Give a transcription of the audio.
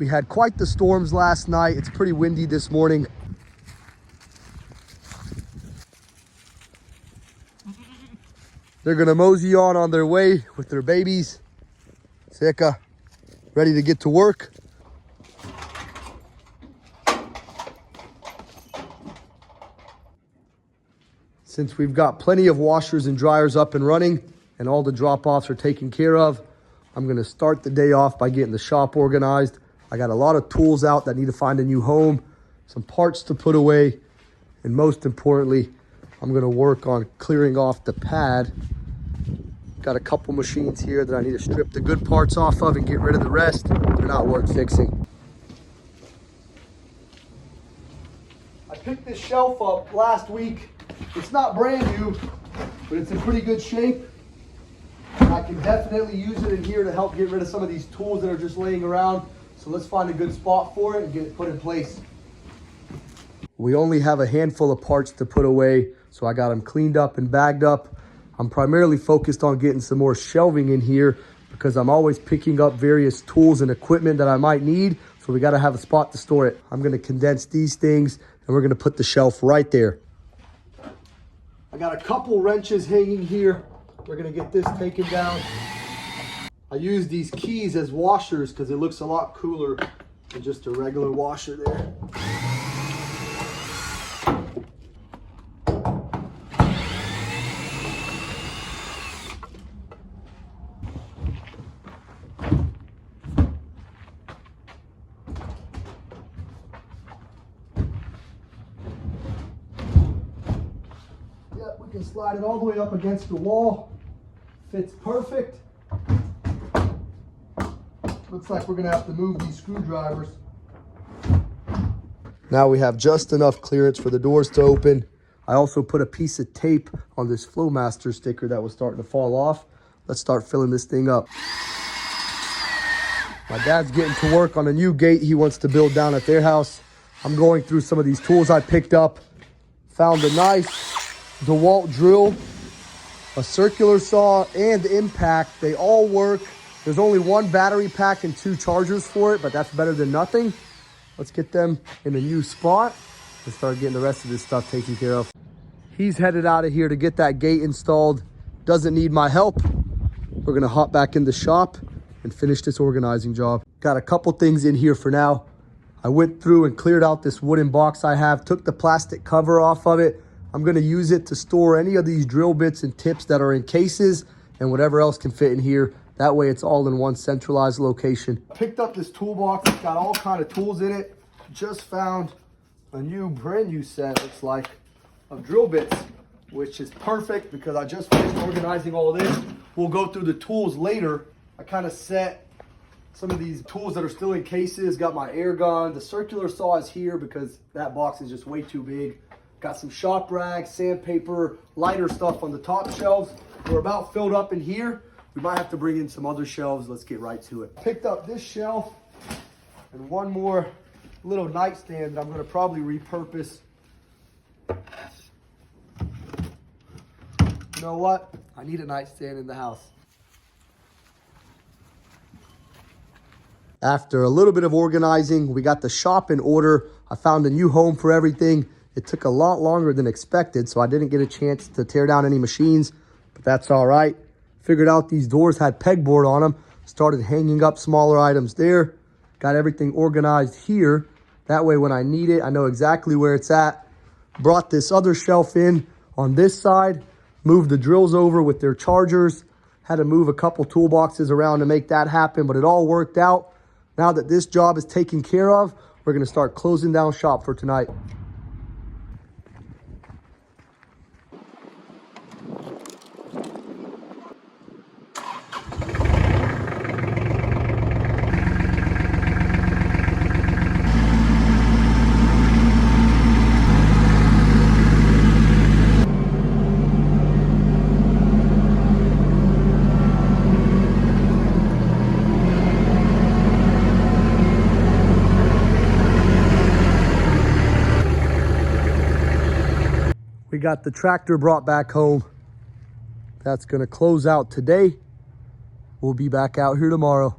We had quite the storms last night. It's pretty windy this morning. They're gonna mosey on their way with their babies. Sika, ready to get to work. Since we've got plenty of washers and dryers up and running and all the drop-offs are taken care of, I'm gonna start the day off by getting the shop organized. I got a lot of tools out that need to find a new home, some parts to put away, and most importantly, I'm gonna work on clearing off the pad. Got a couple machines here that I need to strip the good parts off of and get rid of the rest. They're not worth fixing. I picked this shelf up last week. It's not brand new, but it's in pretty good shape. And I can definitely use it in here to help get rid of some of these tools that are just laying around. So let's find a good spot for it and get it put in place. We only have a handful of parts to put away, so I got them cleaned up and bagged up. I'm primarily focused on getting some more shelving in here because I'm always picking up various tools and equipment that I might need. So we got to have a spot to store it. I'm going to condense these things and we're going to put the shelf right there. I got a couple wrenches hanging here. We're going to get this taken down. I use these keys as washers because it looks a lot cooler than just a regular washer there. We can slide it all the way up against the wall. Fits perfect. Looks like we're gonna have to move these screwdrivers. Now we have just enough clearance for the doors to open. I also put a piece of tape on this Flowmaster sticker that was starting to fall off. Let's start filling this thing up. My dad's getting to work on a new gate he wants to build down at their house. I'm going through some of these tools I picked up. Found a nice DeWalt drill, a circular saw, and impact. They all work. There's only one battery pack and 2 chargers for it, but that's better than nothing. Let's get them in a new spot and start getting the rest of this stuff taken care of. He's headed out of here to get that gate installed. Doesn't need my help. We're gonna hop back in the shop and finish this organizing job. Got a couple things in here for now. I went through and cleared out this wooden box I have, took the plastic cover off of it. I'm gonna use it to store any of these drill bits and tips that are in cases and whatever else can fit in here. That way it's all in one centralized location. Picked up this toolbox, it's got all kind of tools in it. Just found a brand new set, looks like, of drill bits, which is perfect because I just finished organizing all of this. We'll go through the tools later. I kind of set some of these tools that are still in cases, got my air gun. The circular saw is here because that box is just way too big. Got some shop rags, sandpaper, lighter stuff on the top shelves. We're about filled up in here. We might have to bring in some other shelves. Let's get right to it. Picked up this shelf and one more little nightstand that I'm gonna probably repurpose. You know what? I need a nightstand in the house. After a little bit of organizing, we got the shop in order. I found a new home for everything. It took a lot longer than expected, so I didn't get a chance to tear down any machines, but that's all right. Figured out these doors had pegboard on them, started hanging up smaller items there, got everything organized here. That way when I need it, I know exactly where it's at. Brought this other shelf in on this side, moved the drills over with their chargers, had to move a couple toolboxes around to make that happen, but it all worked out. Now that this job is taken care of, we're gonna start closing down shop for tonight. We got the tractor brought back home. That's gonna close out today. We'll be back out here tomorrow.